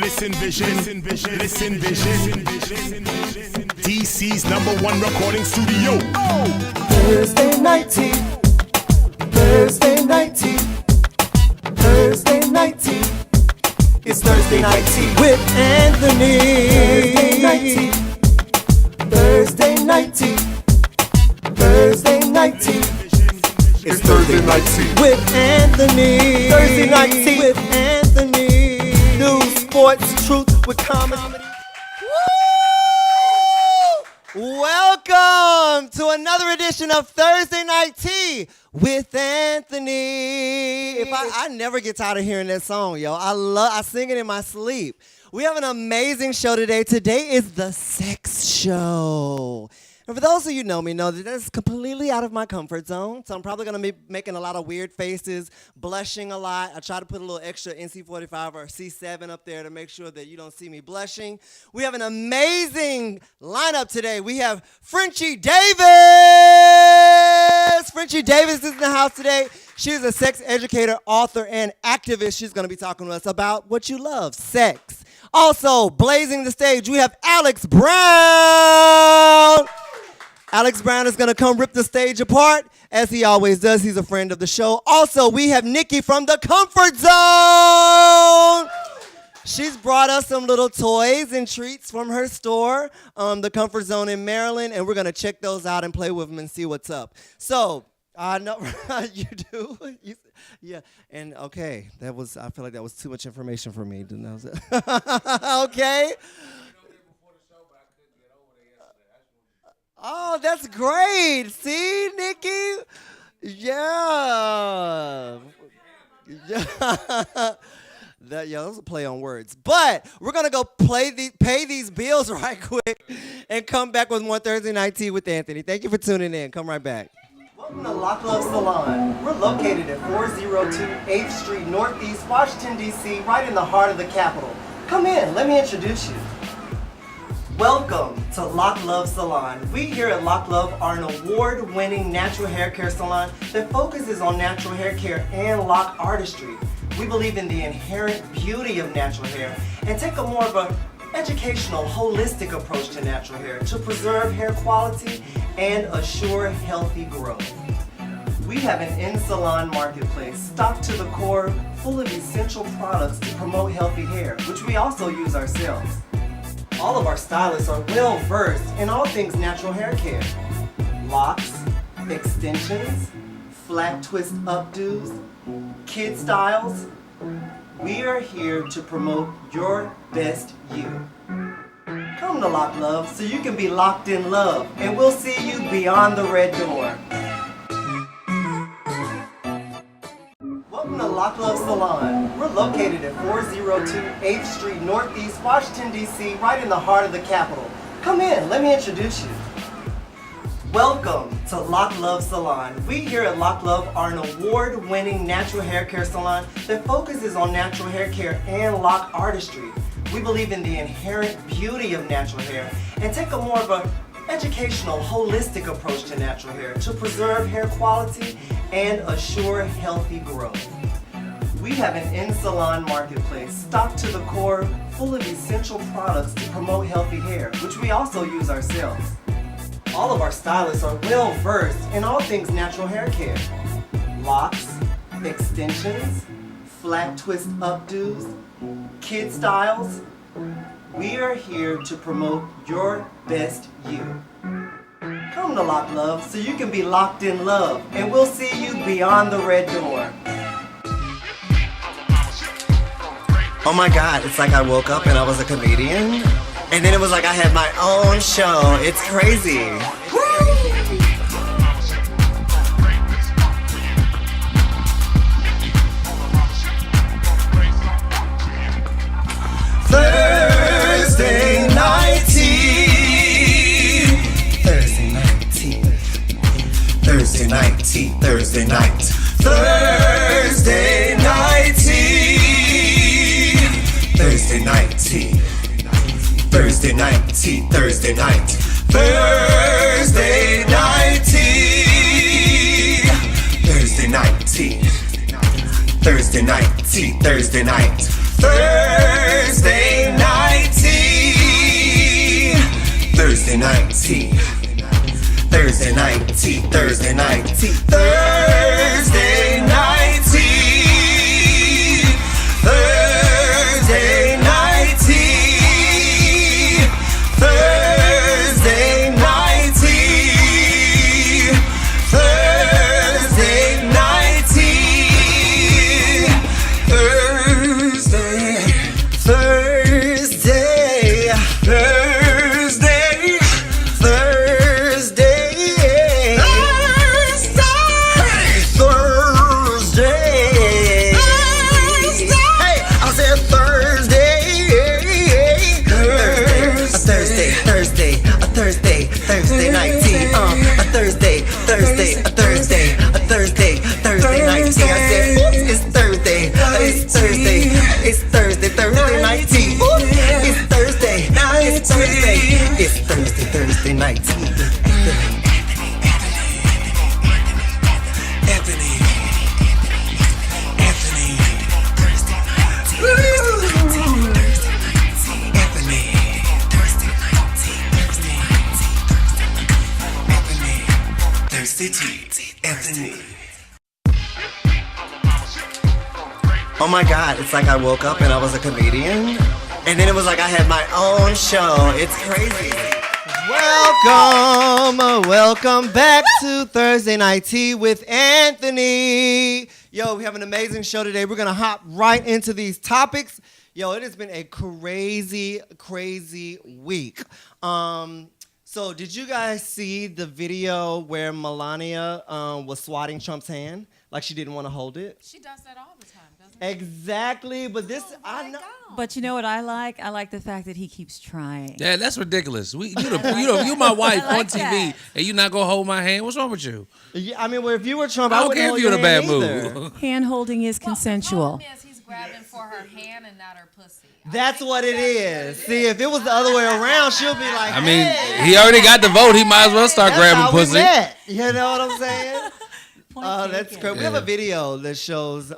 Listen vision, listen vision. DC's #1 recording studio. Thursday night tea. Thursday night tea. Thursday night tea. It's Thursday night tea with Anthony. Thursday night tea. Thursday night tea. Thursday night tea. It's Thursday night tea with Anthony. Thursday night tea with Anthony. News, sports, truth with comedy. Woo! Welcome to another edition of Thursday Night Tea with Anthony. I never get tired of hearing that song, yo. I sing it in my sleep. We have an amazing show today. Today is the sex show. And for those of you who know me, know that that's completely out of my comfort zone. So I'm probably going to be making a lot of weird faces, blushing a lot. I try to put a little extra NC-45 or C7 up there to make sure that you don't see me blushing. We have an amazing lineup today. We have Frenchie Davis. Frenchie Davis is in the house today. She's a sex educator, author, and activist. She's going to be talking to us about what you love, sex. Also, blazing the stage, we have Alex Brown. Alex Brown is going to come rip the stage apart, as he always does. He's a friend of the show. Also, we have Nikki from the Comfort Zone. She's brought us some little toys and treats from her store, the Comfort Zone in Maryland, and we're going to check those out and play with them and see what's up. So, I know you do. Yeah, and okay, I feel like that was too much information for me. Okay. Oh, that's great. See, Nikki? Yeah. That was a play on words. But we're going to go pay these bills right quick and come back with more Thursday Night Tea with Anthony. Thank you for tuning in. Come right back. Welcome to Club Salon. We're located at 402 8th Street Northeast, Washington, D.C., right in the heart of the capital. Come in. Let me introduce you. Welcome to Club Salon. We here at Club are an award-winning natural hair care salon that focuses on natural hair care and lock artistry. We believe in the inherent beauty of natural hair and take a more of an educational, holistic approach to natural hair to preserve hair quality and assure healthy growth. We have an in-salon marketplace stocked to the core, full of essential products to promote healthy hair, which we also use ourselves. All of our stylists are well-versed in all things natural hair care. Locks, extensions, flat twist updos, kid styles. We are here to promote your best you. Come to Lock Love so you can be locked in love, and we'll see you beyond the red door. Welcome to Club Salon. We're located at 402 8th Street Northeast, Washington, D.C., right in the heart of the capital. Come in. Let me introduce you. Welcome to Club Salon. We here at Club are an award-winning natural hair care salon that focuses on natural hair care and lock artistry. We believe in the inherent beauty of natural hair and take a more of an educational, holistic approach to natural hair to preserve hair quality and assure healthy growth. We have an in-salon marketplace stocked to the core, full of essential products to promote healthy hair, which we also use ourselves. All of our stylists are well-versed in all things natural hair care. Locks, extensions, flat twist updos, kid styles. We are here to promote your best you. Come to Lock Love so you can be locked in love, and we'll see you beyond the red door. Oh my God, it's like I woke up and I was a comedian, and then it was like I had my own show. It's crazy. Thursday night tea. Thursday night tea. Thursday night tea. Thursday night. Thursday night tea. Thursday night tea. Thursday night tea. Thursday night. Thursday night tea. Thursday night tea. Thursday night tea. Thursday night. Thursday T, Thursday night. T, Thursday night. T, Thursday night. T, Thursday night. T, Thursday night. T, Thursday, Thursday, Thursday, Thursday, Thursday, Hey, I said Thursday, Thursday night tea, a Thursday, Thursday night tea. I said, oops, it's Thursday, Thursday night tea. Oops, it's Thursday night tea. Oh my God, it's like I woke up and I was a comedian. And then it was like I had my own show. It's crazy. Welcome back to Thursday Night Tea with Anthony. Yo, we have an amazing show today. We're going to hop right into these topics. Yo, it has been a crazy, crazy week. So did you guys see the video where Melania was swatting Trump's hand? Like she didn't want to hold it? She does that all the time, doesn't she? Exactly, but this, I know. But you know what I like? I like the fact that he keeps trying. Yeah, that's ridiculous. You my wife I like on TV, that. and you not gonna hold my hand? What's wrong with you? Yeah, I mean, well, if you were Trump, I I don't wouldn't care if hold you're in a your bad hand either. mood. Hand holding is consensual. The problem is he's grabbing for her hand and not her pussy. That's what it is. See, if it was the other way around, she'll be like, I mean, hey, he already got the vote. He might as well start that's grabbing how pussy. we met. You know what I'm saying? Point That's taken. great. We have a video that shows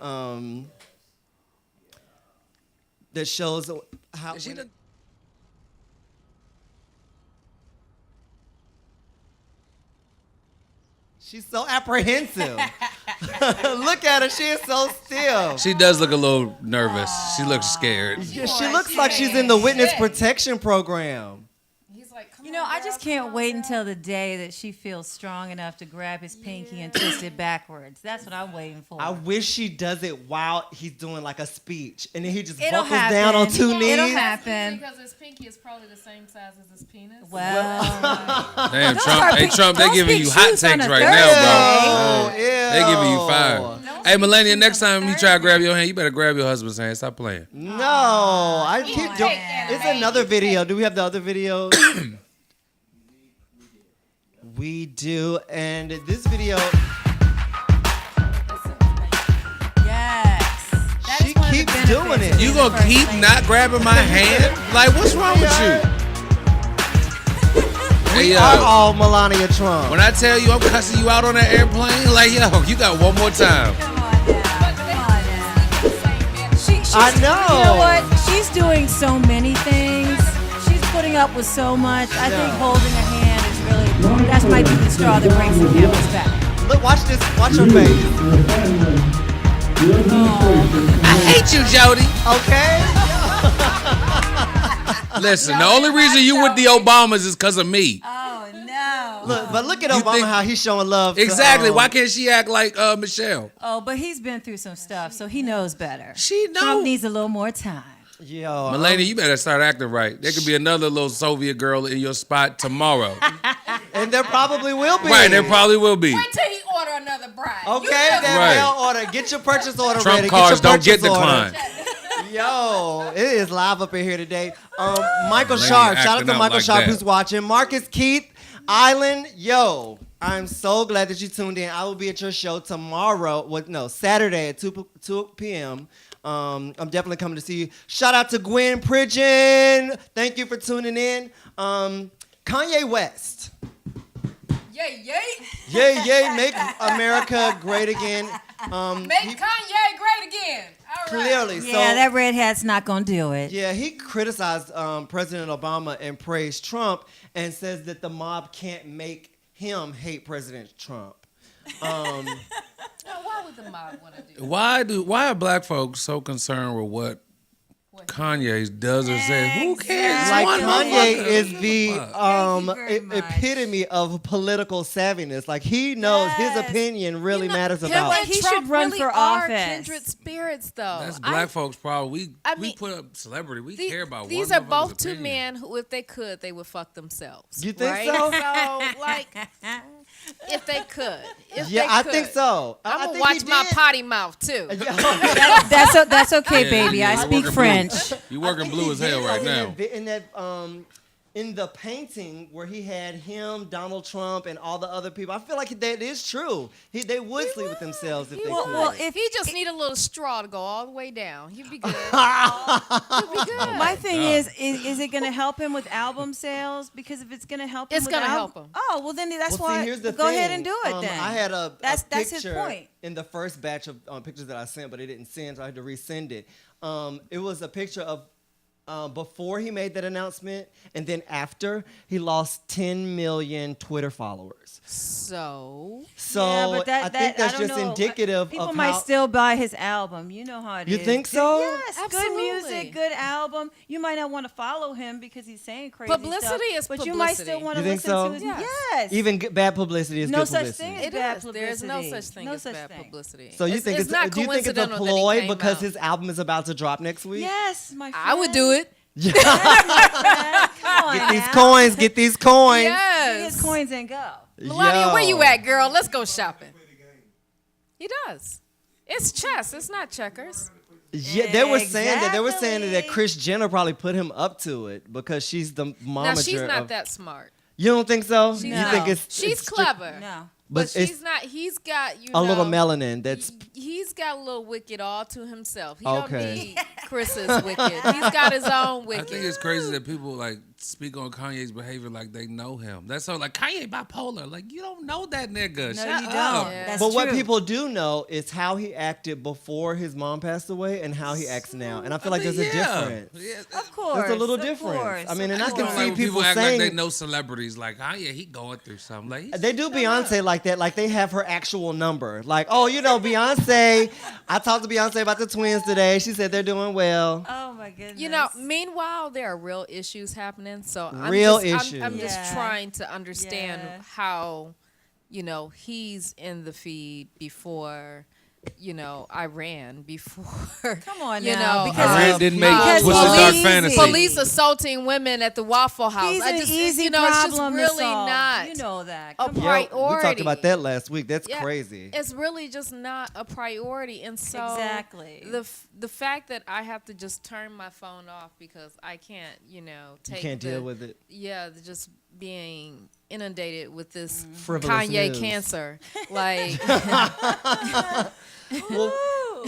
how. She's so apprehensive. Look at her. She is so still. She does look a little nervous. She looks scared. Yeah, she looks like she's in the witness protection program. He's like, come You know, on, I girl, just come can't on, wait girl. until the day that she feels strong enough to grab his pinky and twist it backwards. That's what I'm waiting for. I wish she does it while he's doing like a speech, and then he just It'll buckles down on happen. 2 knees. It'll happen. Because his pinky is probably the same size as his penis. Well, Damn, Don't Trump. start Hey, pick- Trump, they don't giving speak you hot truth on takes a right Thursday. now, bro. Ew, ew. They giving you fire. No, Hey, Melania, next time you try to grab your hand, you better grab your husband's hand. Stop playing. No, I Come keep on, doing. Anna, It's baby. another video. Do we have the other video? We do, and this video, yes. That She is one of the keeps benefits doing it. of You being gonna the first keep lady. not grabbing my hand? Like, what's wrong with you? Hey, we are all Melania Trump. when I tell you I'm cussing you out on that airplane, like, yo, you got one more time. Come on now. Come on now. She's, I know. You know what? She's doing so many things. She's putting up with so much. I think holding a hand is really, that might be the straw that breaks the camel's back. Look, watch this. Watch her face. I hate you, Jody. Okay. Listen, the only reason you with the Obamas is because of me. Oh, no. Look at You Obama, think- how he's showing love. to, Exactly. Why can't she act like Michelle? Oh, but he's been through some stuff, so he knows better. She Trump knows. needs a little more time. Yo, Melania, you better start acting right. There could be another little Soviet girl in your spot tomorrow. and there probably will be. Right, there probably will be. Wait till he order another bride. Okay, You just then Right. mail order. Get your purchase order Trump ready. cars get your don't get purchase order. declined. Yo, it is live up in here today. Michael Lady Sharp, shout out acting to out Michael like Sharp that. who's watching. Marcus Keith, Island, yo, I'm so glad that you tuned in. I will be at your show tomorrow. Saturday at 2 p.m. I'm definitely coming to see you. Shout out to Gwen Pridgeon. Thank you for tuning in. Kanye West. Yay, yay. Yay, yay, make America great again. Make Kanye great again. All right. Clearly, Yeah, so that red hat's not going to do it. yeah, he criticized President Obama and praised Trump and says that the mob can't make him hate President Trump. Now, why would the mob want to do that? Why are black folks so concerned with what Kanye does or says? Who cares? Like One Kanye motherfucker. is the Thank you very much. epitome of political savviness. Like he knows his Yes. opinion really matters him about. and He Trump should run really for are office. kindred spirits, though. That's black folks' problem. We mean, put up celebrity. We The- care about these one are both motherfucker's two opinion. men who, if they could, they would fuck themselves. You think right? so? So, like, if they could. If Yeah, they I could. think so. I I'm going to think watch he my did. potty mouth, too. That's okay, Yeah, baby. yeah, I you're speak working French. Blue. You working blue as hell Like, right now. In the painting where he had him, Donald Trump, and all the other people, I feel like that is true. They would sleep with themselves if they could. Well, If he just need a little straw to go all the way down, he'd be good. He'd be good. My thing God. is it going to help him with album sales? Because if it's going to help him, It's with gonna album- help him. Oh, well then that's Well, why. see, here's the go thing. ahead and do it then. I had a that's his picture point. in the first batch of pictures that I sent, but it didn't send, so I had to resend it. It was a picture of before he made that announcement, and then after he lost 10 million Twitter followers. So, So but I think that's don't just know. indicative People of might how. still buy his album. You know how it is. You think so? Yes, Absolutely. good music, good album. You might not want to follow him because he's saying crazy Publicity stuff, is but you might still publicity. want to You think listen so? to his Yes. yes. Even bad publicity is no good such publicity. thing as it bad is. publicity. There's no such thing No as such bad thing. publicity. So you It's- think it's not do you think it's a coincidental that he ploy came because out. his album is about to drop next week? Yes, my friend. I would do it. Come on, Get these now. coins, get these coins. Get Yes. his coins and go. Melania, where you Yo. at, girl? Let's go shopping. He does. It's chess. It's not checkers. Yeah, they were saying that Exactly. Kris Jenner probably put him up to it because she's the momager Now she's not of. that smart. You don't think so? She's you No. think it's She's it's clever. No. But but it's she's not. He's got a little melanin. That's He's got a little wicked all to himself. He Okay. don't need Chris's wicked. He's got his own I wicked. think it's crazy that people like speak on Kanye's behavior like they know him. That's so like Kanye bipolar. Like you don't know that nigga. No, Shut you up. don't. Yeah. That's but what true. people do know is how he acted before his mom passed away and how he acts now. And I feel like there's a difference. Yeah. Of course. There's a little of difference. course, I mean, and of I can course. see Like when people act saying like they know celebrities. Like, oh yeah, he going through something. Like they do Beyonce like that, like they have her actual number. Like, oh, you know, Beyonce. I talked to Beyonce about the twins today. She said they're doing well. Oh my goodness. You know, meanwhile, there are real issues happening. So I'm Real just, issues. I'm just Yeah. trying to understand Yeah. how, he's in the feed before, Iran, before. Come on you now, know, because Iran didn't make because What's the he's Dark easy. Fantasy? police assaulting women at the Waffle House. He's I an just, easy it's problem just to really solve. not You know that. a Come on. Yeah, we talked priority. about that last week. That's Yeah, crazy. It's really just not a priority, and so Exactly. the fact that I have to just turn my phone off because I can't, take You can't deal with it. Yeah, just being inundated with this Frivolous Kanye news. cancer, like Well,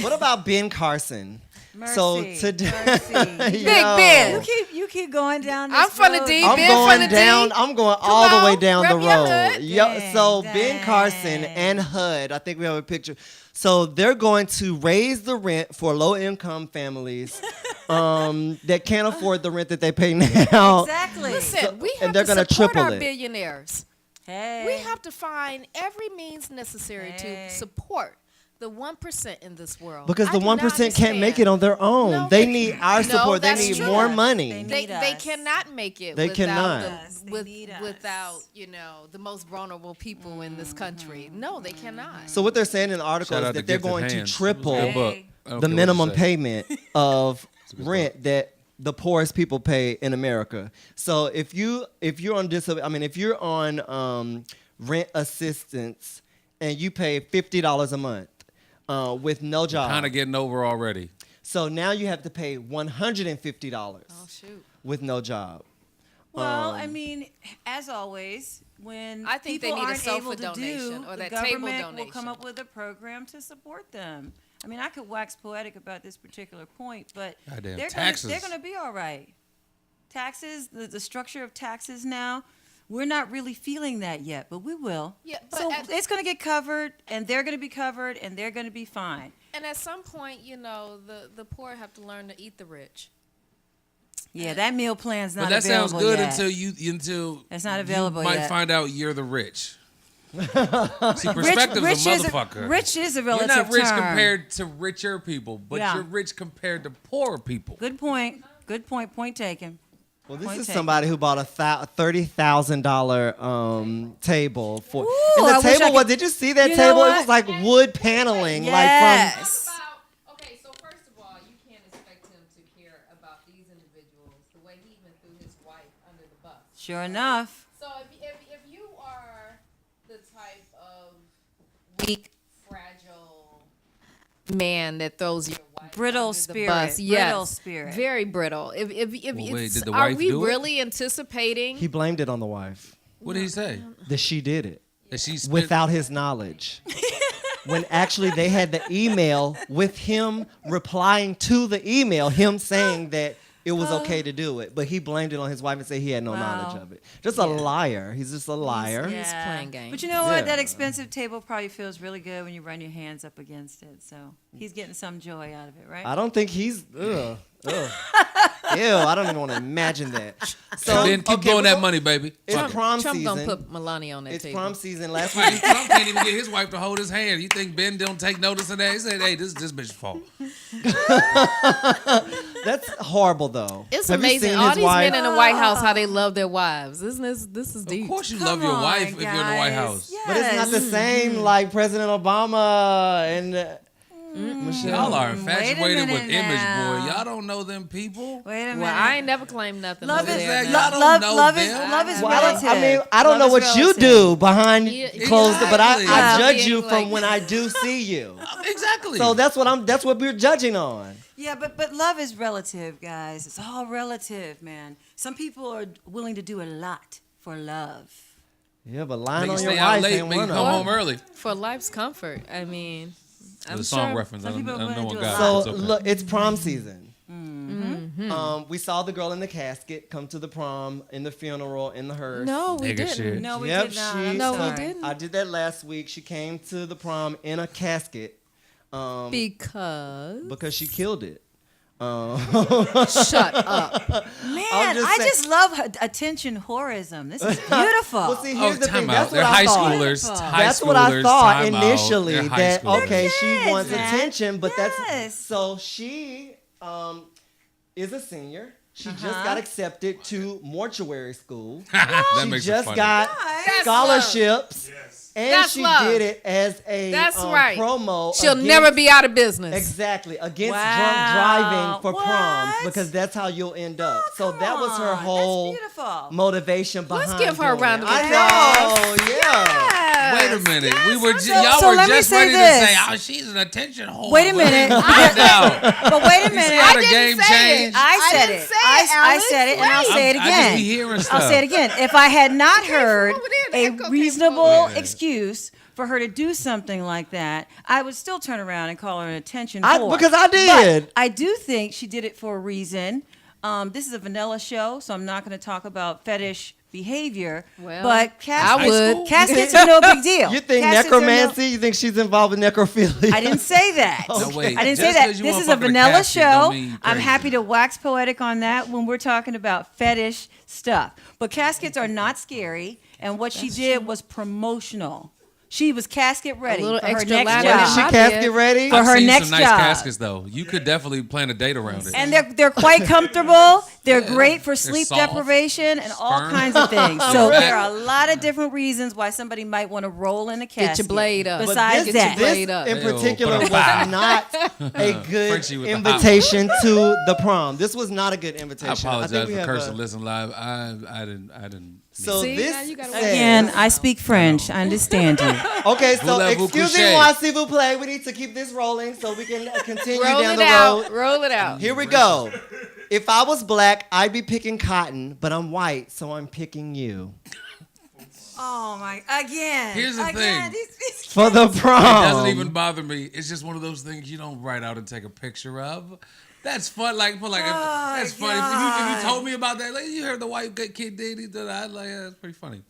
what about Ben Carson? Mercy, So today, mercy. Big Yo. Ben. You keep going down this I'm from the road. D. I'm Ben going from the down. D. I'm going Come all the way on, down the rep your road. hood. Yep. So Dang, Ben Carson dang. and HUD, I think we have a picture. So they're going to raise the rent for low-income families that can't afford the rent that they pay now. Exactly. Listen, we and have they're to gonna support triple our it. billionaires. Hey. We have to find every means necessary Hey. to support the 1% in this world. Because I the do not 1% can't make it understand. on their own. No, they they- need our No, support. They that's need true. more They money. need They us. cannot make it. They without cannot. Yes, they need us. without the most vulnerable people in this country. No, they cannot. So what they're saying in the article Shout is out that to they're Gifted going to Hands. triple Good book. Hey. I don't the care what you minimum say. payment of a good rent that the poorest people pay in America. So if you're on if you're on rent assistance and you pay $50 a month with no job, Kind of getting over already. so now you have to pay $150 Oh shoot. with no job. Well, I mean, as always, when I think they people need a aren't sofa able to donation do, or the that table government will donation. come up with a program to support them. I mean, I could wax poetic about this particular point, but Goddamn they're taxes. going to be all right. Taxes, the structure of taxes now, we're not really feeling that yet, but we will. Yeah, but so at- it's going to get covered, and they're going to be covered, and they're going to be fine. And at some point, the poor have to learn to eat the rich. Yeah, that meal plan's not But that available sounds good yet. until It's not available you might yet. find out you're the rich. See, perspective's a motherfucker. Rich is a You're relative not rich term. compared to richer people, but Yeah. you're rich compared to poorer people. Good point. Good point. Point taken. Well, this Point is taken. somebody who bought a $30,000 table for. Ooh, and I the wish I table was. could- Did you see that You know table? It what? was like wood paneling, Yes. Okay, so first of all, you can't expect him to care about these individuals the way he even threw his wife under the bus. Sure enough. So if you are the type of weak, fragile man that throws your wife Brittle under the spirit. bus, yes, Brittle spirit. very brittle. If Well, wait, it's, did the are wife we do it? really anticipating? He blamed it on the wife What did he say? that she did it That she spent, without his knowledge. When actually they had the email with him replying to the email, him saying that it was okay to do it, but he blamed it on his wife and said he had no knowledge of it. Just a liar. He's just a liar. He's playing games. But you know what? Yeah. That expensive table probably feels really good when you run your hands up against it. So he's getting some joy out of it, right? I don't think he's. Ugh. Ew, I don't even want to imagine that. So and then keep okay, blowing we're that go- money, baby. It's Fuck it. prom Trump season. gonna put Melania on that It's table. prom season. Last Right, week. Trump can't even get his wife to hold his hand. You think Ben don't take notice of that? He said, "Hey, this bitch's fault." That's horrible, though. It's Have you amazing. seen All his these wife? men in the White House, how they love their wives. Isn't this is deep? Of course, you Come love your on, wife if you're in the White guys. House. Yes. But it's not the same like President Obama and Michelle. Y'all are Wait a infatuated with minute image, now. boy. Y'all don't know them people. Wait a minute. Well, I ain't never claimed nothing Love over is there. Y'all now. don't know love them. love is Well, I relative. don't know Love is what you relative. do behind Yeah, closed doors, but I exactly. judge you Yeah. from when I do see you. Exactly. So that's what we're judging on. Yeah, but love is relative, guys. It's all relative, man. Some people are willing to do a lot for love. Yeah, but Make lying you on your stay out wife late, ain't make you one come of home them. early. For life's comfort. I mean, I'm The song sure. reference. I Some don't people know wanna what do a got lot. it. So It's okay. look, it's prom season. Mm-hmm. We saw the girl in the casket come to the prom, in the funeral, in the hearse. No, we Nigga didn't. shit. No, we Yep, did not. she- I'm No, we sorry. didn't. I did that last week. She came to the prom in a casket Because because she killed it. shut up. Man, I'm just I saying- just love her attention whorism. This is beautiful. Well, see, Oh, here's the thing. time That's out. They're what high I thought. schoolers. Beautiful. High That's what I schoolers, thought time out. initially. They're high That schoolers. okay, They're she kids, wants man. attention, but Yes. that's so she is a senior. She just got accepted to mortuary school. That She makes it just funny. got That's scholarships, and That's she love. did it as a That's right. promo. She'll against- never be out of business. Exactly, against Wow. drunk driving for proms What? because that's how you'll end up. So Come that was her on, whole That's beautiful. motivation behind. Let's give her a doing round it. of I applause. know, yeah. Wait a minute. We were so- y'all so were let me just say ready this. to say, "Oh, she's an attention whore." Wait a minute. Calm down. But wait a You see minute. how the didn't game say it. changed? I said didn't it. say I it, Alice. said it, and I'll Wait. say it I again. just be hearing stuff. I'll say it again. If I had not heard over there. The a echo came reasonable over there. excuse for her to do something like that, I would still turn around and call her an attention I- whore. because I did. But I do think she did it for a reason. This is a vanilla show, so I'm not going to talk about fetish behavior. Well, but I would. caskets are no big deal. You think Caskets are no- necromancy? You think she's involved with necrophilia? I didn't say that. No, wait. I didn't Just say that. 'cause you This wanna is a fuck with a vanilla casket show. don't mean you I'm crazy. happy to wax poetic on that when we're talking about fetish stuff. But caskets are not scary, and what she did was promotional. She was casket ready little for her extra next ladder When in is she job. my casket ready? For I've her seen next some nice job. caskets though. You could definitely plan a date around it. And they're quite comfortable. They're great for sleep soft, deprivation and all sperm. kinds of things. So Right. there are a lot of different reasons why somebody might want to roll in a casket. Get your blade up. But Besides this, that, this Blade up. in Ew, particular but was I'm not a good Frenchie with the hot invitation to the prom. This was not a good I invitation. apologize think we for have cursing. a- Listen live. I didn't. So See, this now you gotta says- again, I speak French. I understand you. Okay, so Voulez-vous excuse me coucher? while s'il vous plaît. We need to keep this rolling so we can continue Roll down it the out. road. Roll it out. Here we go. If I was black, I'd be picking cotton, but I'm white, so I'm picking you. Oh my! Again. Here's the again, thing. these- For the prom. It doesn't even bother me. It's just one of those things you don't write out and take a picture of. That's fun. That's funny. If you told me about that, like you heard the white kid did it, I'd like, yeah, that's pretty funny.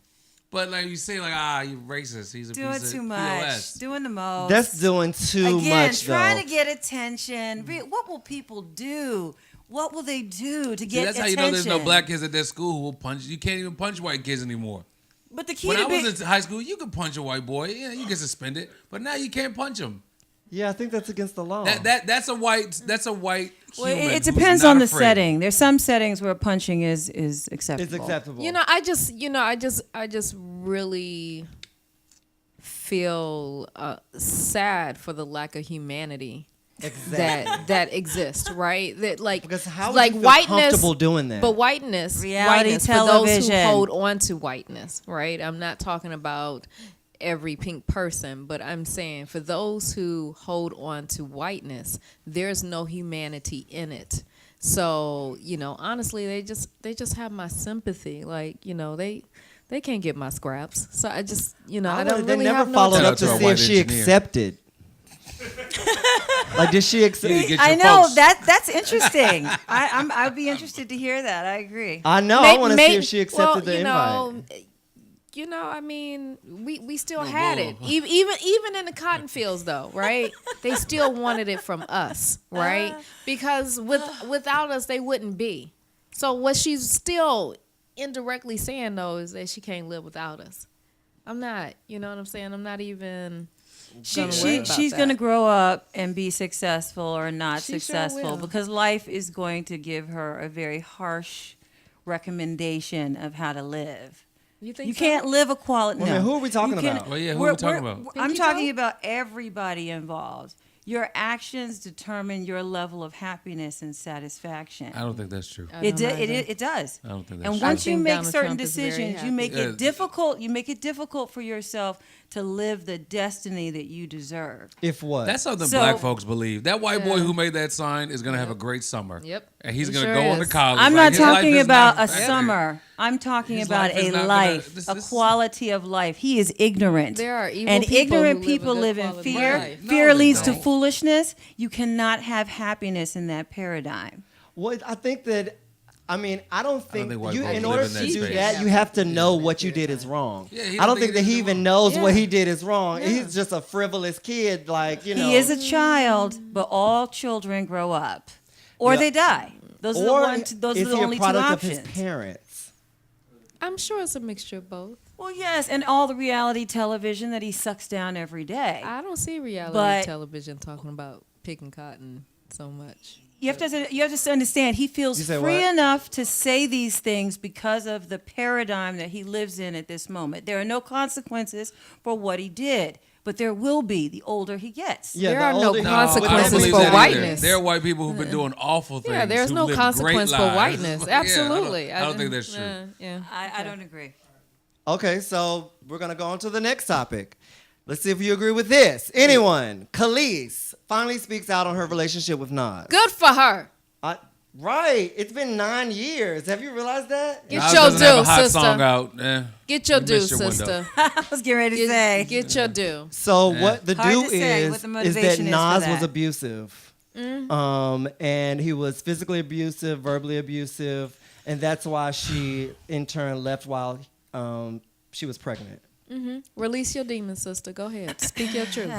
But like you say, like, you racist. He's a doing piece too of much. POS. Doing the most. That's doing too again, much, trying though. to get attention. What will people do? What will they do to See, get that's attention? how you know there's no black kids at that school who will punch. You can't even punch white kids anymore. But the key When to I was in high school, you could punch a white boy. Yeah, you get suspended. But now you can't punch him. Yeah, I think that's against the law. That's a white. well, human it who's depends not on the afraid. setting. There's some settings where punching is acceptable. It's acceptable. I just really feel sad for the lack of humanity that exists, right? That because how like would you feel whiteness, comfortable doing that? But whiteness, Reality whiteness for those who television. hold on to whiteness, right? I'm not talking about every pink person, but I'm saying for those who hold on to whiteness, there's no humanity in it. So, honestly, they just have my sympathy. Like, they can't get my scraps. So I just, I don't they really never have no followed Shout up out to to our see white if she engineer. accepted. Like, did she accept? You get I your know folks. that's interesting. I'd be interested to hear that. I agree. I know. I want to see if she accepted the well, invite. I mean, we still had it. Even in the cotton fields, though, right? They still wanted it from us, right? Because without us, they wouldn't be. So what she's still indirectly saying, though, is that she can't live without us. I'm not, you know what I'm saying? I'm not even She's going to grow up and be successful or not She sure successful will. because life is going to give her a very harsh recommendation of how to live. You think You so? can't live a quality. Well, no. man, who are we talking You can- about? Well, yeah, who are we talking about? I'm Pinky talking toe? about everybody involved. Your actions determine your level of happiness and satisfaction. I don't think that's true. I It don't does. either. It does. I don't think that's And true. once you think make Donald certain Trump is very decisions, you happy. make Yeah. it difficult. You make it difficult for yourself to live the destiny that you deserve. If what? That's something So- black folks believe. That white boy Yeah. who made that sign is going to have a great summer. Yep. And he's He going to sure go on to is. college. I'm Like, not his life talking is about not a better. summer. I'm talking His about life is a not gonna- life, this- a this- quality of life. He is ignorant. There are evil and people who ignorant live a people good live in quality fear. life. No, Fear they leads to don't. foolishness. You cannot have happiness in that paradigm. Well, I think that. I mean, I don't think, think white you. folks In live order in to that do space. that, you have to know what you did is wrong. Yeah, he I don't don't think think that he he did even wrong. knows what Yeah. he did is wrong. He's just a frivolous kid, like He is a child, but all children grow up, or Yeah. they die. Those are the, Or those is are the he only a two product of options. his parents? I'm sure it's a mixture of both. Well, yes, and all the reality television that he sucks down every day. I don't see reality But- television talking about picking cotton so much. You have to understand he feels You say free what? enough to say these things because of the paradigm that he lives in at this moment. There are no consequences for what he did, but there will be the older he gets. Yeah, There the are no older- No, I don't consequences believe for that either. whiteness. There are white people who've been doing awful things. Yeah, there's who no live consequence great for lives. whiteness. Yeah, Absolutely. I don't think that's true. Yeah. I don't agree. Okay, so we're gonna go on to the next topic. Let's see if you agree with this. Anyone? Khalees finally speaks out on her relationship with Nas. Good for her. Right. It's been 9 years. Have you realized that? Get Nas your doesn't have a due, hot sister. song out. Get your You due, missed your window. sister. I was getting ready to say. Get your due. So Yeah. what the Hard do to say is what the that motivation is for Nas was that. abusive. And he was physically abusive, verbally abusive, and that's why she in turn left while she was pregnant. Release your demons, sister. Go ahead. Speak your truth.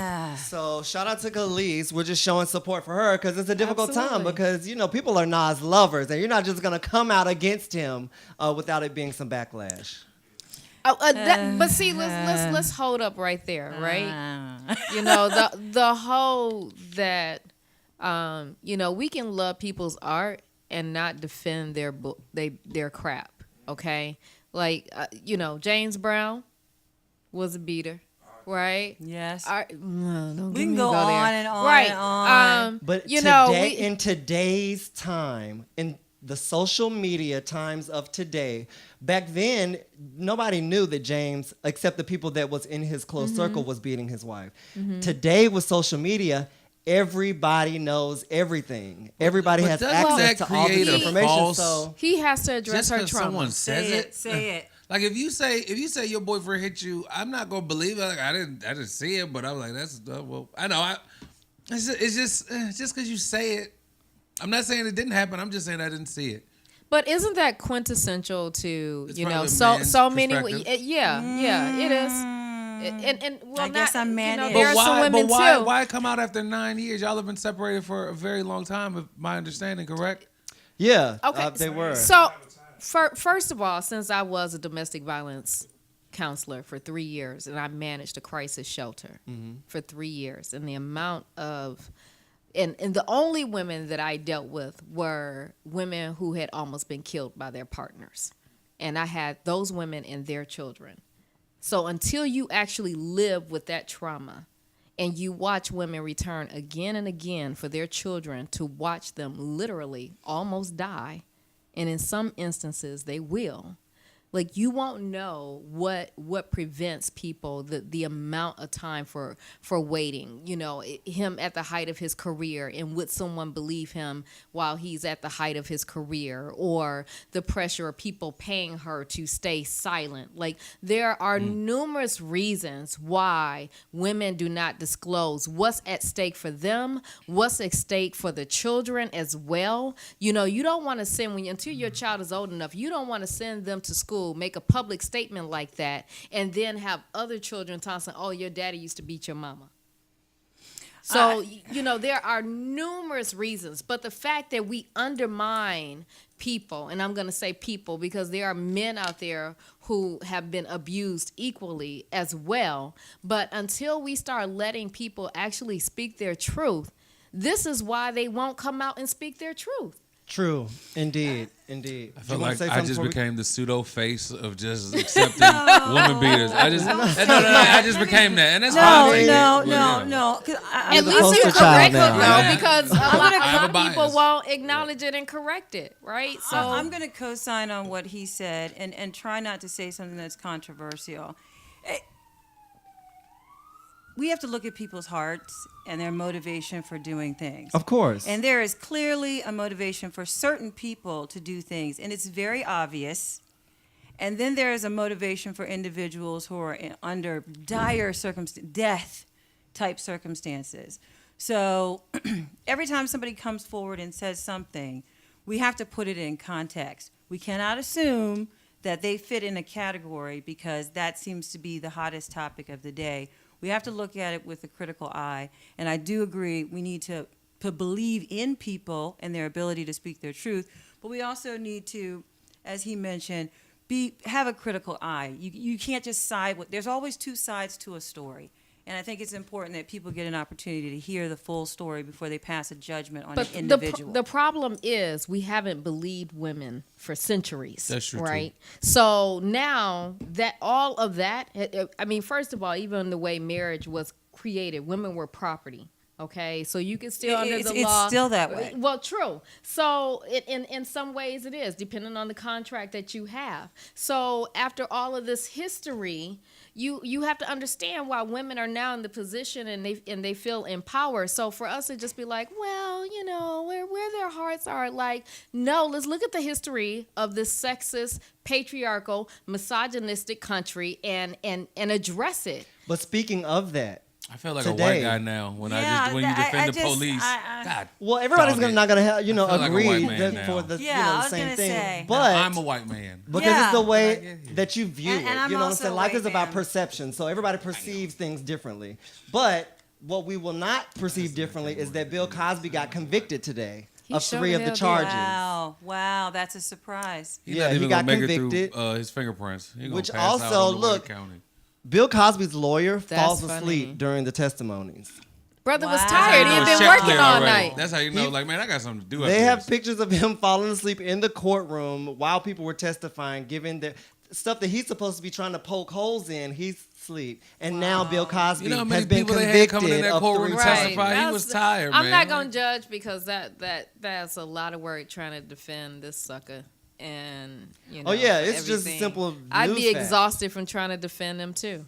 So shout out to Khalees. We're just showing support for her because it's a difficult time Absolutely. because, you know, people are Nas lovers and you're not just going to come out against him without it being some backlash. But see, let's hold up right there, right? You know, the whole that we can love people's art and not defend their crap. Okay, like James Brown was a beater, right? Yes. Don't We get can me go to there. on and on right. and on. But in today's time, in the social media times of today, back then, nobody knew that James, except the people that was in his close circle, was beating his wife. Today with social media, everybody knows everything. Everybody But has doesn't access that to all this create a information. false- So he has to address Just her because trauma. someone says it, Say it. Like if you say your boyfriend hit you, I'm not gonna believe it. Like I didn't see it, but I'm like that's well. I know. It's just because you say it. I'm not saying it didn't happen. I'm just saying I didn't see it. But isn't that quintessential to It's you from know a so man's many? perspective. Yeah, it is. And well, I guess I'm man-ish. there are some women too. Why come out after 9 years? Y'all have been separated for a very long time, if my understanding correct. yeah, Okay, they were. So, first of all, since I was a domestic violence counselor for 3 years, and I managed a crisis shelter for 3 years. And the amount of and the only women that I dealt with were women who had almost been killed by their partners. And I had those women and their children. So until you actually live with that trauma and you watch women return again and again for their children to watch them literally almost die, and in some instances they will, like, you won't know what prevents people, the amount of time for waiting. You know, him at the height of his career, and would someone believe him while he's at the height of his career, or the pressure of people paying her to stay silent. Like, there are numerous reasons why women do not disclose what's at stake for them, what's at stake for the children as well. You know, you don't want to send, until your child is old enough, you don't want to send them to school, make a public statement like that, and then have other children tossing, oh, your daddy used to beat your mama. So, you know, there are numerous reasons, but the fact that we undermine people, and I'm going to say people because there are men out there who have been abused equally as well, but until we start letting people actually speak their truth, this is why they won't come out and speak their truth. True, indeed. I feel like I just became the pseudo face of just accepting woman beaters. I just became that, and that's fine. No. At least you correct it though, because a lot of bias. people won't acknowledge it and correct it, right? So I'm going to co-sign on what he said and try not to say something that's controversial. We have to look at people's hearts and their motivation for doing things. Of course. And there is clearly a motivation for certain people to do things, and it's very obvious. And then there is a motivation for individuals who are under dire death-type circumstances. So every time somebody comes forward and says something, we have to put it in context. We cannot assume that they fit in a category because that seems to be the hottest topic of the day. We have to look at it with a critical eye. And I do agree we need to believe in people and their ability to speak their truth. But we also need to, as he mentioned, have a critical eye. You can't just side with, there's always two sides to a story. And I think it's important that people get an opportunity to hear the full story before they pass a judgment on an individual. The problem is we haven't believed women for centuries. That's true, right? So now that all of that, I mean, first of all, even the way marriage was created, women were property. Okay, so you can still under the law. It's still that way. Well, true. So in some ways it is, depending on the contract that you have. So after all of this history, you have to understand why women are now in the position and they feel empowered. So for us to just be like, well, you know, where their hearts are, like, no, let's look at the history of this sexist, patriarchal, misogynistic country and address it. But speaking of that, I feel like today, a white guy now when you defend the police. God. Well, everybody's not gonna have, feel like a agree white man for now. the I was same gonna thing. say. But I'm a white man. because it's the way that you view it. And I'm You know what I'm also saying? a Life white is about man. perception, so everybody perceives things differently. But what we will not perceive differently is that Bill Cosby got convicted today of sure 3 of the hell did. charges. Wow, that's a surprise. He's Yeah, not he even got gonna make convicted. it through his fingerprints. He gonna Which pass out also, on look, County. Bill Cosby's lawyer That's falls funny. asleep during the testimonies. Brother was Wow. tired. He had His been check working cleared all already. night. That's how you know, like, man, I got something to do. They after have this. pictures of him falling asleep in the courtroom while people were testifying, giving the stuff that he's supposed to be trying to poke holes in. He's asleep, and now Bill Cosby You know how has many been people they had coming in convicted that of courtroom 3 to charges. testify? He was tired, I'm man. not gonna judge because that's a lot of work trying to defend this sucker, and you know. Oh, yeah, it's just a everything. simple I'd be news fact. exhausted from trying to defend him too.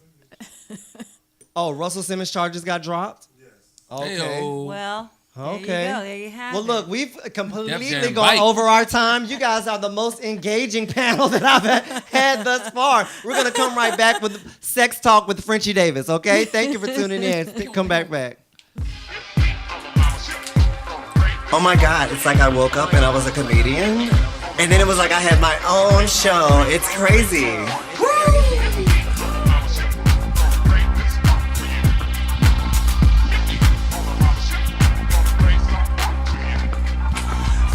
Oh, Russell Simmons charges got dropped? Yes. Okay. Hey-o. Well, there you Okay. go. There you have Well, it. look, we've completely Jam gone bite. over our time. You guys are the most engaging panel that I've had thus far. We're going to come right back with Sex Talk with Frenchie Davis, okay? Thank you for tuning in. Come back. Oh, my God. It's like I woke up and I was a comedian. And then it was like I had my own show. It's crazy.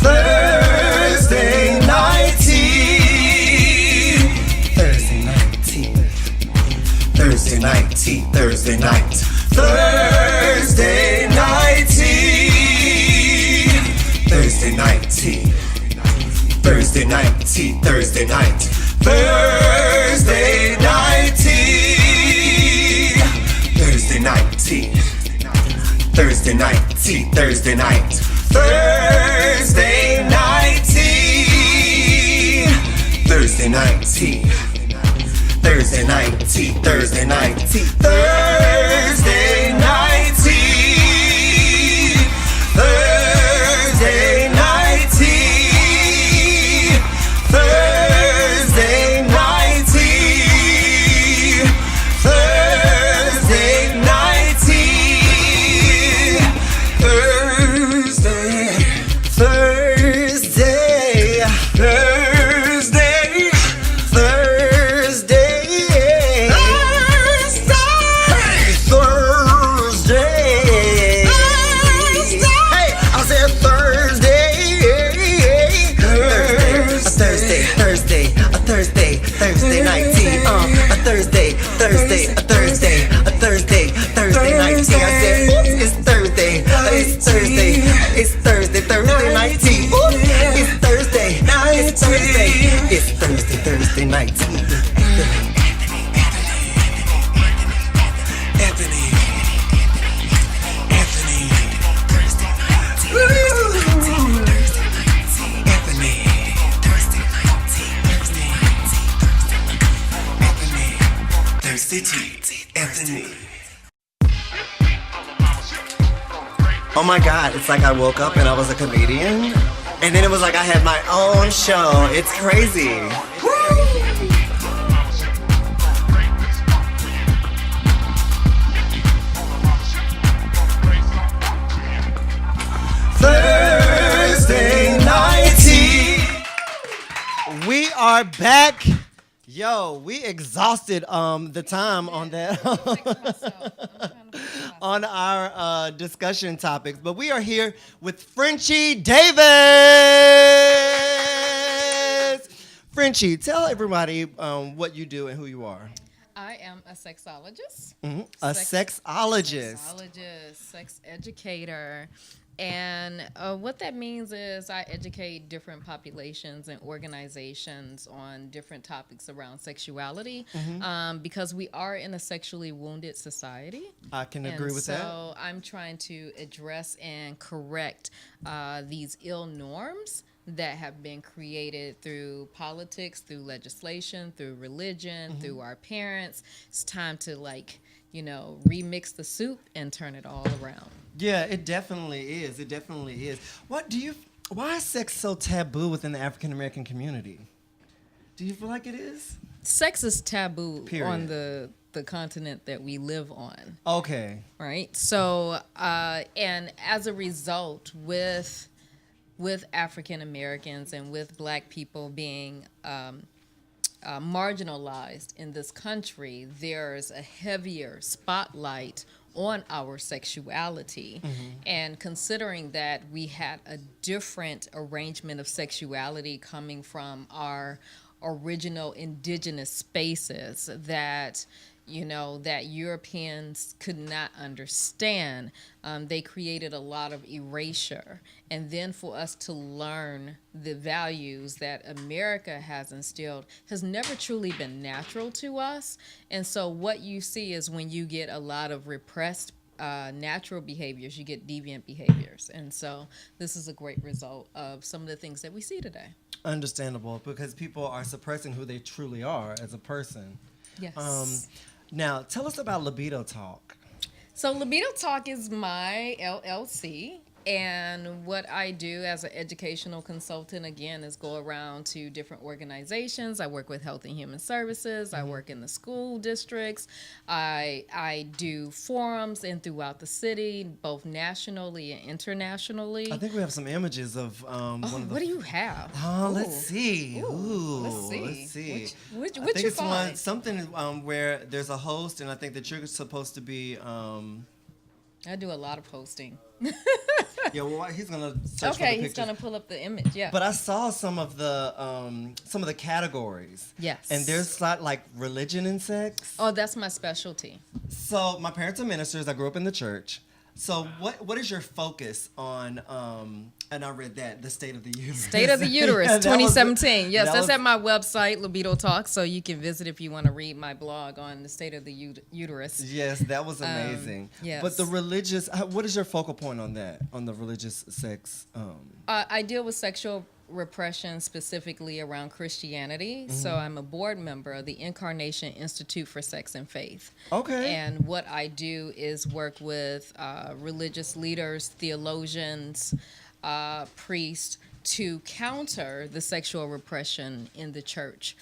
Thursday night tea. tea, Thursday night. Thursday night tea. Thursday night tea. Thursday night tea, Thursday night. Thursday night tea. Thursday night tea. Thursday night tea, Thursday night. Thursday night tea. Thursday night tea. Thursday night tea, Thursday night tea. Thursday night tea. Thursday night tea. Thursday night tea. Thursday night tea. Thursday. Thursday. Thursday. Thursday. Thursday. Hey, I said Thursday. Thursday night tea. A Thursday night tea. I said, oops, it's Thursday. It's Thursday. It's Thursday night tea. Oops, it's Thursday. It's Thursday. It's Thursday night tea. Anthony. Thursday night tea. Anthony. Thursday night tea. Anthony. Thursday tea. Anthony. Oh my God, it's like I woke up and I was a comedian. And then it was like I had my own show. It's crazy. Thursday night tea. We are back. Yo, we exhausted the time on that on our discussion topics, but we are here with Frenchie Davis. Frenchie, tell everybody what you do and who you are. I am a sexologist. A sexologist. Sex educator. And what that means is I educate different populations and organizations on different topics around sexuality because we are in a sexually wounded society. I can agree with that. So I'm trying to address and correct these ill norms that have been created through politics, through legislation, through religion, through our parents. It's time to remix the soup and turn it all around. Yeah, it definitely is. It definitely is. Why is sex so taboo within the African American community? Do you feel like it is? Sex is taboo Period. on the continent that we live on. Okay. Right? So, and as a result, with African Americans and with Black people being marginalized in this country, there's a heavier spotlight on our sexuality. And considering that we had a different arrangement of sexuality coming from our original indigenous spaces that Europeans could not understand, they created a lot of erasure. And then for us to learn the values that America has instilled has never truly been natural to us. And so what you see is when you get a lot of repressed natural behaviors, you get deviant behaviors. And so this is a great result of some of the things that we see today. Understandable, because people are suppressing who they truly are as a person. Yes. Now, tell us about Libido Talk. So Libido Talk is my LLC. And what I do as an educational consultant, again, is go around to different organizations. I work with Health and Human Services. I work in the school districts. I do forums and throughout the city, both nationally and internationally. I think we have some images of one of the... What do you have? Let's see. Let's see. Which I think you it's find? something where there's a host, and I think that you're supposed to be... I do a lot of hosting. Yeah, well, he's gonna search for the Okay, he's pictures. gonna pull up the image. Yeah. But I saw some of the categories. Yes. And there's like religion and sex. Oh, that's my specialty. So my parents are ministers. I grew up in the church. So what is your focus on? And I read that the state of the uterus. State of the Uterus, Yeah, that 2017. Yes, that that's was- at my website, Libido Talks, so you can visit if you want to read my blog on the state of the uterus. Yes, that was amazing. yes. But the religious, what is your focal point on that? On the religious sex? I deal with sexual repression specifically around Christianity. So I'm a board member of the Incarnation Institute for Sex and Faith. Okay. And what I do is work with religious leaders, theologians, priests to counter the sexual repression in the church.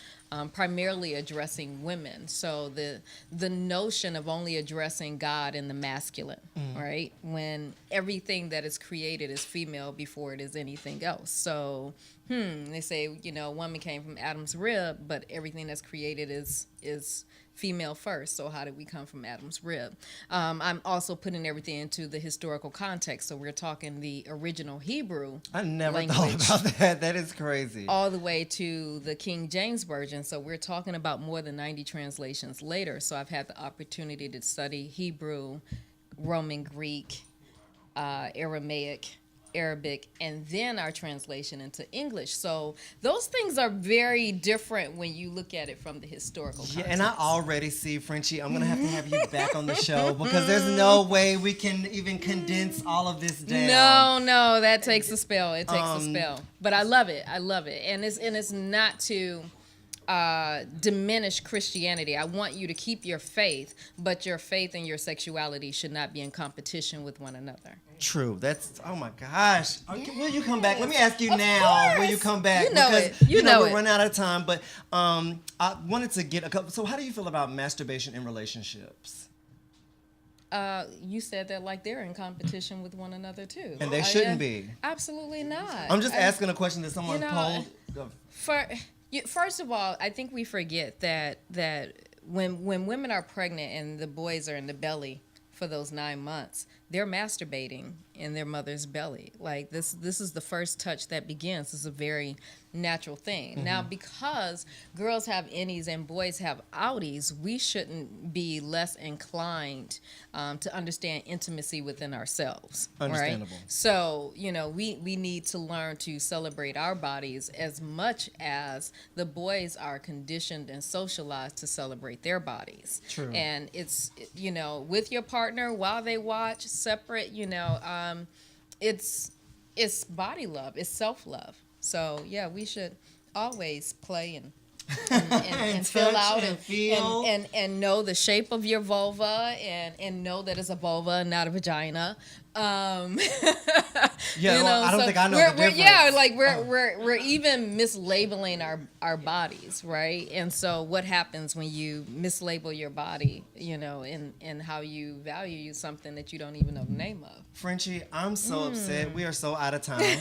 Primarily addressing women. So the notion of only addressing God in the masculine, right? When everything that is created is female before it is anything else. So, they say, woman came from Adam's rib, but everything that's created is female first. So how did we come from Adam's rib? I'm also putting everything into the historical context. So we're talking the original Hebrew I never language, thought about that. That is crazy. all the way to the King James Version. So we're talking about more than 90 translations later. So I've had the opportunity to study Hebrew, Roman Greek, Aramaic, Arabic, and then our translation into English. So those things are very different when you look at it from the historical Yeah, context. and I already see, Frenchie, I'm going to have you back on the show because there's no way we can even condense all of this down. No, that takes a spell. It takes a spell. But I love it. And it's not to diminish Christianity. I want you to keep your faith, but your faith and your sexuality should not be in competition with one another. True. That's, oh my gosh. Okay, will you come back? Let me ask you now. course. Will you come back? You know Because, it. You know we're it. running out of time, but I wanted to get a couple. So how do you feel about masturbation in relationships? You said that like they're in competition with one another too. And they shouldn't be. Absolutely not. I'm just asking a question that someone posed. First of all, I think we forget that when women are pregnant and the boys are in the belly for those 9 months, they're masturbating in their mother's belly. Like this is the first touch that begins. It's a very natural thing. Now, because girls have innies and boys have outies, we shouldn't be less inclined to understand intimacy within ourselves. Understandable. Right? So, we need to learn to celebrate our bodies as much as the boys are conditioned and socialized to celebrate their bodies. True. And it's, with your partner while they watch, separate, it's body love, it's self-love. So yeah, we should always play and fill touch out and feel. and know the shape of your vulva and know that it's a vulva and not a vagina. Yeah, well, I don't think I know the difference. Yeah, like we're even mislabeling our bodies, right? And so what happens when you mislabel your body, and how you value something that you don't even know the name of? Frenchie, I'm so upset. We are so out of time.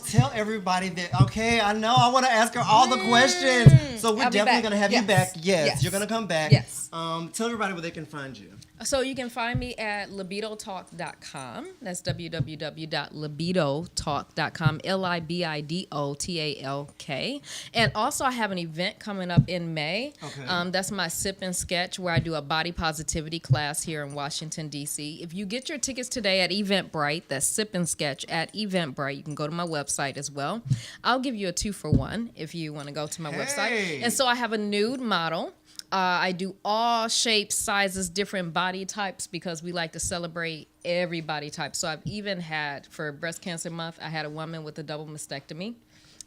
Tell everybody that, okay, I know I want to ask her all the questions. So we're I'll be definitely back. going to have you Yes. back. Yes, Yes. you're going to come back. Yes. Tell everybody where they can find you. So you can find me at libidotalk.com. That's www.libidotalk.com, LIBIDOTALK. And also I have an event coming up in May. Okay. That's my Sip and Sketch, where I do a body positivity class here in Washington, D.C. If you get your tickets today at Eventbrite, that's Sip and Sketch at Eventbrite. You can go to my website as well. I'll give you a 2-for-1 if you want to go to my website. And so I have a nude model. I do all shapes, sizes, different body types because we like to celebrate every body type. So I've even had, for Breast Cancer Month, I had a woman with a double mastectomy.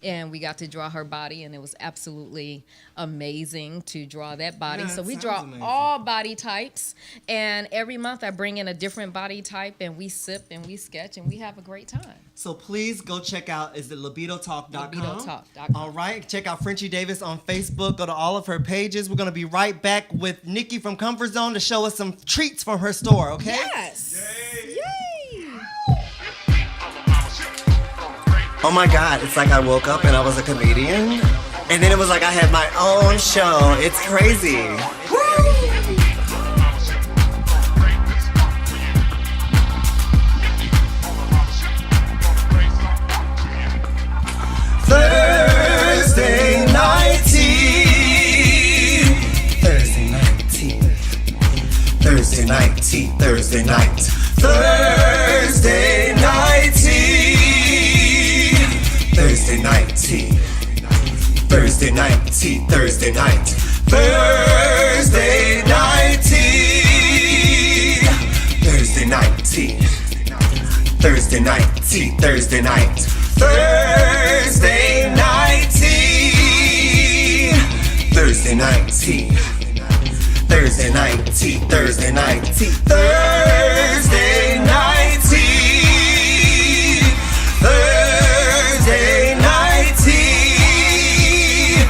And we got to draw her body, and it was absolutely amazing to draw that body. Yeah, so it we sounds draw amazing. all body types, and every month I bring in a different body type, and we sip and we sketch, and we have a great time. So please go check out, is it libidotalk.com? Libidotalk.com. All right. Check out Frenchie Davis on Facebook. Go to all of her pages. We're going to be right back with Nikki from Comfort Zone to show us some treats from her store, okay? Yes. Yay. Oh my God, it's like I woke up and I was a comedian. And then it was like I had my own show. It's crazy. tea, Thursday night. Thursday night tea. Thursday night tea. Thursday night tea, Thursday night. Thursday night tea. Thursday night tea. Thursday night tea, Thursday night. Thursday night tea. Thursday night tea. Thursday night tea, Thursday night tea. Thursday night tea. Thursday night tea.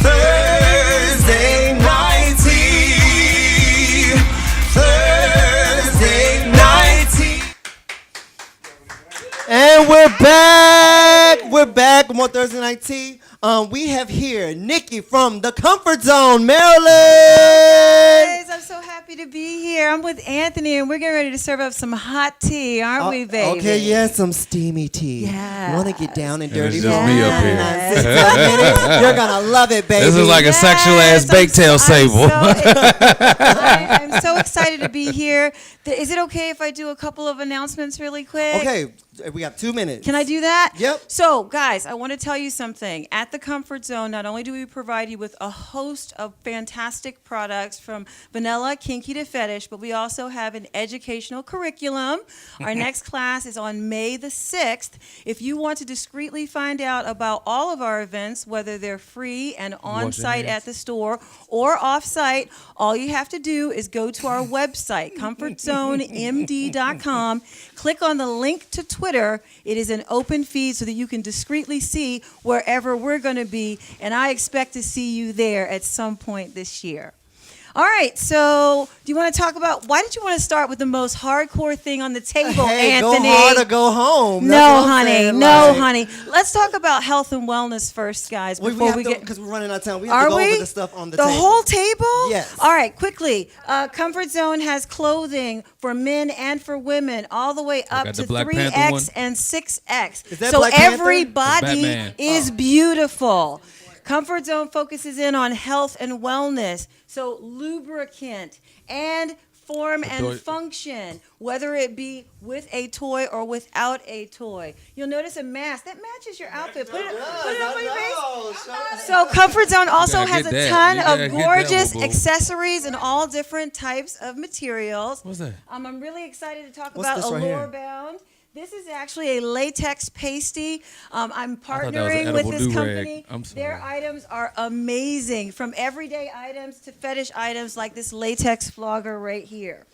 Thursday night tea. Thursday night tea. And we're back. We're back with more Thursday Night Tea. We have here Nikki from the Comfort Zone, Maryland. Guys, I'm so happy to be here. I'm with Anthony, and we're getting ready to serve up some hot tea, aren't we, baby? Okay, yes, some steamy tea. Yeah. Want to get down and dirty? it's just me up here. You're gonna love it, baby. This is like a sexual ass bake tail sable. I'm so excited to be here. Is it okay if I do a couple of announcements really quick? Okay, we got 2 minutes. Can I do that? Yep. So, guys, I want to tell you something. At the Comfort Zone, not only do we provide you with a host of fantastic products from vanilla, kinky to fetish, but we also have an educational curriculum. Our next class is on May the 6th. If you want to discreetly find out about all of our events, whether they're free and on-site at the store or off-site, all you have to do is go to our website, comfortzonemd.com, click on the link to Twitter. It is an open feed so that you can discreetly see wherever we're going to be, and I expect to see you there at some point this year. All right, so do you want to talk about, why did you want to start with the most hardcore thing on the table, Anthony? Go hard or go home. No, honey. Let's talk about health and wellness first, guys, before we get... Because we're running out of time. We have to go over the stuff on the table. The whole table? Yes. All right, quickly. Comfort Zone has clothing for men and for women all the way up to 3X and 6X. Is that so Black Panther? everybody is beautiful. Comfort Zone focuses in on health and wellness. So lubricant and form and function, whether it be with a toy or without a toy. You'll notice a mask. That matches your outfit. Put it on your face. So Comfort Zone also has a ton of gorgeous accessories and all different types of materials. What's that? I'm really excited to talk What's about this right here? Allure Bound. This is actually a latex pasty. I'm thought that was an partnering with edible this do-rag. company. I'm sorry. Their items are amazing, from everyday items to fetish items like this latex flogger right here.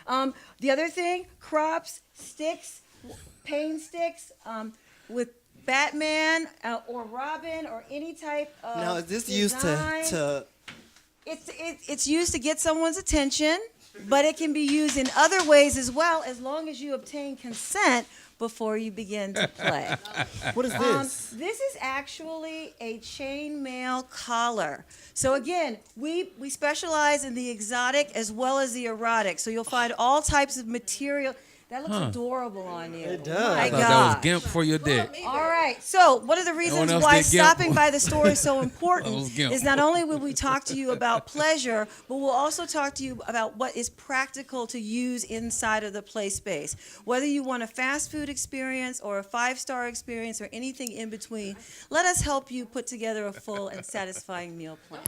The other thing, crops, sticks, pain sticks with Batman or Robin or any type of Now, is this design. used to It's used to get someone's attention, but it can be used in other ways as well, as long as you obtain consent before you begin to play. What is this? This is actually a chainmail collar. So again, we specialize in the exotic as well as the erotic. So you'll find all types of material. That looks adorable on you. It does. My I thought God. that was GIMP for your dick. All right. So one of the reasons else why did GIMP. stopping by the store is so That important was GIMP. is not only will we talk to you about pleasure, but we'll also talk to you about what is practical to use inside of the play space. Whether you want a fast food experience or a 5-star experience or anything in between, let us help you put together a full and satisfying meal plan.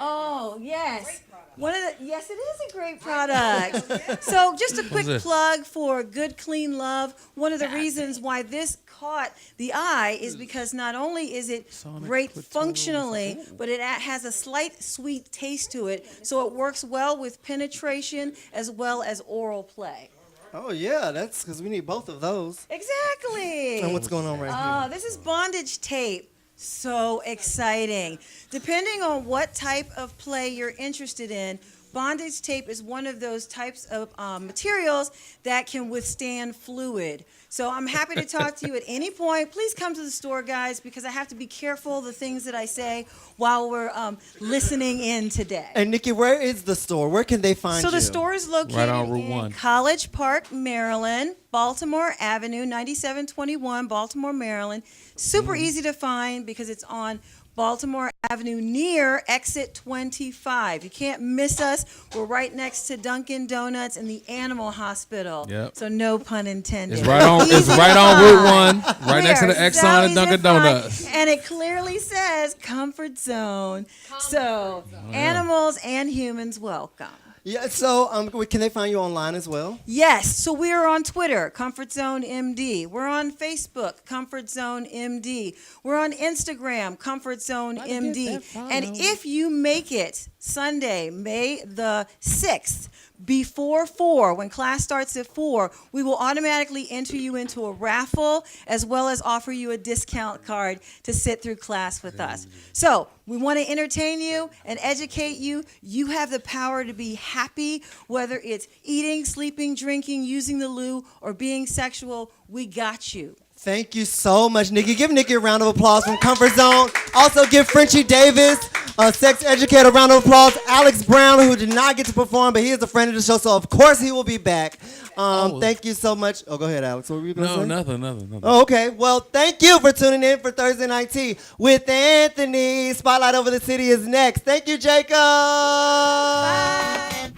Oh, yes. Yes, it is a great product. So just a quick plug for Good Clean Love. One of the reasons why this caught the eye is because not only is it great functionally, but it has a slight sweet taste to it, so it works well with penetration as well as oral play. Oh, yeah, that's because we need both of those. Exactly. And what's going on right here? This is bondage tape. So exciting. Depending on what type of play you're interested in, bondage tape is one of those types of materials that can withstand fluid. So I'm happy to talk to you at any point. Please come to the store, guys, because I have to be careful the things that I say while we're listening in today. And Nikki, where is the store? Where can they find you? So the store is located Right on Route in 1. College Park, Maryland. Baltimore Avenue, 9721, Baltimore, Maryland. Super easy to find because it's on Baltimore Avenue near exit 25. You can't miss us. We're right next to Dunkin' Donuts and the Animal Hospital. Yep. So no pun intended. It's right on. It's right on Route 1, right next to the Exxon and Dunkin' Donuts. And it clearly says Comfort Zone. So animals and humans welcome. Yeah, so can they find you online as well? Yes, so we are on Twitter, Comfort Zone MD. We're on Facebook, Comfort Zone MD. We're on Instagram, Comfort Zone MD. And if you make it Sunday, May the 6th, before 4, when class starts at 4, we will automatically enter you into a raffle as well as offer you a discount card to sit through class with us. So we want to entertain you and educate you. You have the power to be happy, whether it's eating, sleeping, drinking, using the loo, or being sexual. We got you. Thank you so much, Nikki. Give Nikki a round of applause from Comfort Zone. Also give Frenchie Davis, a sex educator, a round of applause. Alex Brown, who did not get to perform, but he is a friend of the show, so of course he will be back. Thank you so much. Oh, go ahead, Alex. What were you going to say? Nothing. Oh, okay. Well, thank you for tuning in for Thursday Night Tea with Anthony. Spotlight Over the City is next. Thank you, Jacob. Bye.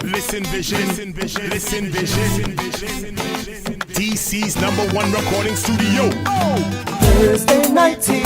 Listen Vision, Listen Vision. DC's #1 recording studio. Thursday Night Tea.